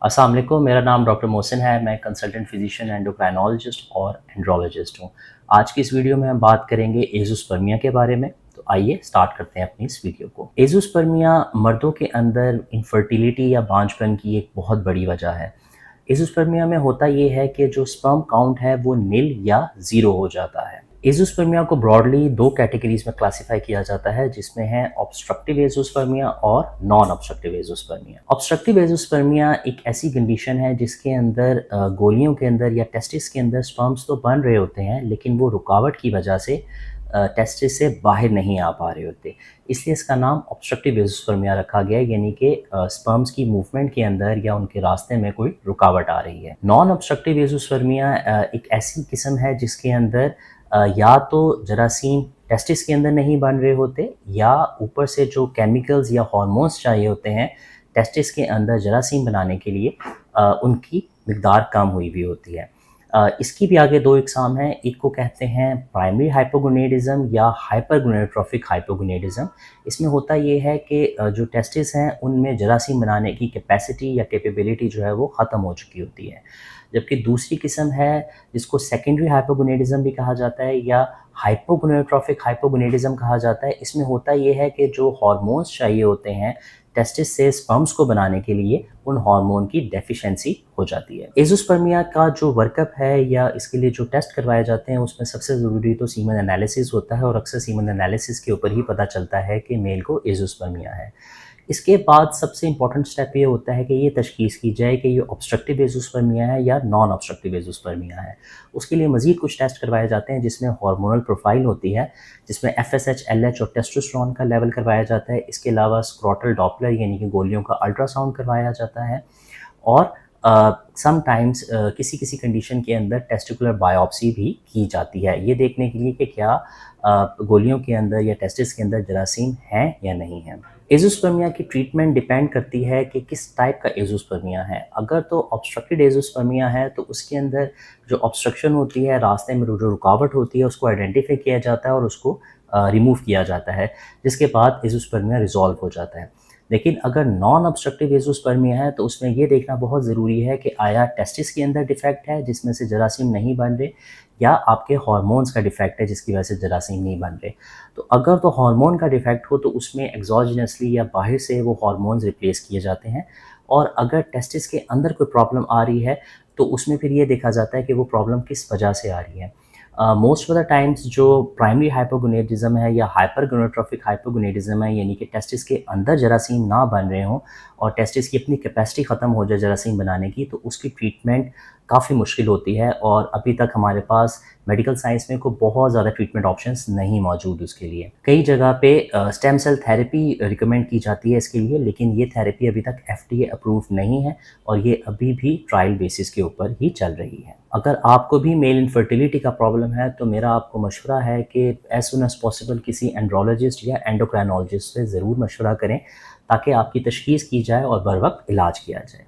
अस्सलाम वालेकुम, मेरा नाम डॉक्टर मोहसिन है। मैं कंसल्टेंट फिजिशियन एंडोक्राइनोलॉजिस्ट और एंड्रोलॉजिस्ट हूँ। आज की इस वीडियो में हम बात करेंगे एज़ोस्पर्मिया के बारे में। तो आइए स्टार्ट करते हैं अपनी इस वीडियो को। एज़ोस्पर्मिया मर्दों के अंदर इनफर्टिलिटी या बांझपन की एक बहुत बड़ी वजह है। एज़ोस्पर्मिया में होता ये है कि जो स्पर्म काउंट है वो निल या ज़ीरो हो जाता है। एज़ोस्पर्मिया को ब्रॉडली दो कैटेगरीज में क्लासिफाई किया जाता है, जिसमें है ऑब्स्ट्रक्टिव एज़ोस्पर्मिया और non obstructive azoospermia. Obstructive azoospermia एक ऐसी कंडीशन है जिसके अंदर गोलियों के अंदर या टेस्टिस के अंदर स्पर्म्स तो बन रहे होते हैं, लेकिन वो रुकावट की वजह से टेस्टिस से बाहर नहीं आ पा रहे होते। इसलिए इसका नाम ऑब्स्ट्रक्टिव एज़ोस्पर्मिया रखा गया है, यानी कि स्पर्म्स की मूवमेंट के अंदर या उनके रास्ते में कोई रुकावट आ रही है। नॉन ऑब्स्ट्रक्टिव एज़ोस्पर्मिया एक ऐसी किस्म है जिसके अंदर या तो जरासीम टेस्टिस के अंदर नहीं बन रहे होते, या ऊपर से जो केमिकल्स या हार्मोन्स चाहिए होते हैं टेस्टिस के अंदर जरासीम बनाने के लिए, उनकी मिकदार कम हुई भी होती है। इसकी भी आगे दो इकसाम हैं। एक को कहते हैं प्राइमरी हाइपोगोनेडिज्म या हाइपरगोनेडोट्रोफिक हाइपोगोनेडिज्म। इसमें होता ये है कि जो टेस्टिस हैं उनमें जरासीम बनाने की कैपेसिटी या कैपेबिलिटी जो है वो ख़त्म हो चुकी होती है। जबकि दूसरी किस्म है जिसको सेकेंडरी हाइपोगोनेडिज्म भी कहा जाता है या हाइपोगोनेडोट्रोफिक हाइपोगोनेडिज्म कहा जाता है। इसमें होता ये है कि जो हार्मोन्स चाहिए होते हैं टेस्टिस से स्पर्म्स को बनाने के लिए, उन हार्मोन की डेफिशिएंसी हो जाती है। एज़ोस्पर्मिया का जो वर्कअप है या इसके लिए जो टेस्ट करवाए जाते हैं उसमें सबसे ज़रूरी तो सीमन एनालिसिस होता है, और अक्सर सीमन एनालिसिस के ऊपर ही पता चलता है कि मेल को एज़ोस्पर्मिया है। इसके बाद सबसे इम्पॉर्टेंट स्टेप ये होता है कि ये तशख़ीस की जाए कि ये ऑब्स्ट्रक्टिव एज़ोस्पर्मिया है या नॉन ऑब्स्ट्रक्टिव एज़ोस्पर्मिया है। उसके लिए मज़ीद कुछ टेस्ट करवाए जाते हैं जिसमें हार्मोनल प्रोफाइल होती है, जिसमें FSH, LH और टेस्टोस्टेरोन का लेवल करवाया जाता है। इसके अलावा स्क्रोटल डॉपलर यानी कि गोलियों का अल्ट्रासाउंड करवाया जाता है, और समटाइम्स किसी किसी कंडीशन के अंदर टेस्टिकुलर बायोप्सी भी की जाती है, ये देखने के लिए कि क्या गोलियों के अंदर या टेस्टिस के अंदर जरासीम हैं या नहीं हैं। एज़ोस्पर्मिया की ट्रीटमेंट डिपेंड करती है कि किस टाइप का एज़ोस्पर्मिया है। अगर तो ऑब्स्ट्रक्टेड एज़ोस्पर्मिया है तो उसके अंदर जो ऑब्स्ट्रक्शन होती है, रास्ते में जो रुकावट होती है, उसको आइडेंटिफाई किया जाता है और उसको रिमूव किया जाता है, जिसके बाद एज़ोस्पर्मिया रिज़ॉल्व हो जाता है। लेकिन अगर नॉन ऑब्स्ट्रक्टिव एज़ोस्पर्मिया है तो उसमें ये देखना बहुत ज़रूरी है कि आया टेस्टिस के अंदर डिफेक्ट है जिसमें से जरासीम नहीं बन रहे, या आपके हार्मोन्स का डिफेक्ट है जिसकी वजह से जरासीम नहीं बन रहे। तो अगर तो हार्मोन का डिफेक्ट हो तो उसमें एक्सोजेनसली या बाहर से वो हार्मोन्स रिप्लेस किए जाते हैं, और अगर टेस्टिस के अंदर कोई प्रॉब्लम आ रही है तो उसमें फिर ये देखा जाता है कि वो प्रॉब्लम किस वजह से आ रही है। मोस्ट ऑफ द टाइम्स जो प्राइमरी हाइपोगोनेडिज्म है या हाइपरगोनेडोट्रोफिक हाइपोगोनेडिज्म है, यानी कि टेस्टिस के अंदर जरासीम ना बन रहे हों और टेस्टिस की अपनी कैपेसिटी ख़त्म हो जाए जरासीम बनाने की, तो उसकी ट्रीटमेंट काफ़ी मुश्किल होती है, और अभी तक हमारे पास मेडिकल साइंस में कोई बहुत ज़्यादा ट्रीटमेंट ऑप्शंस नहीं मौजूद उसके लिए। कई जगह पे स्टेम सेल थेरेपी रिकमेंड की जाती है इसके लिए, लेकिन ये थेरेपी अभी तक FDA अप्रूव नहीं है और ये अभी भी ट्रायल बेसिस के ऊपर ही चल रही है। अगर आपको भी मेल इनफर्टिलिटी का प्रॉब्लम है तो मेरा आपको मशवरा है कि एज सुन एज पॉसिबल किसी एंड्रोलॉजिस्ट या एंडोक्राइनोलॉजिस्ट से ज़रूर मशवरा करें, ताकि आपकी तशख़ीस की जाए और बर वक्त इलाज किया जाए।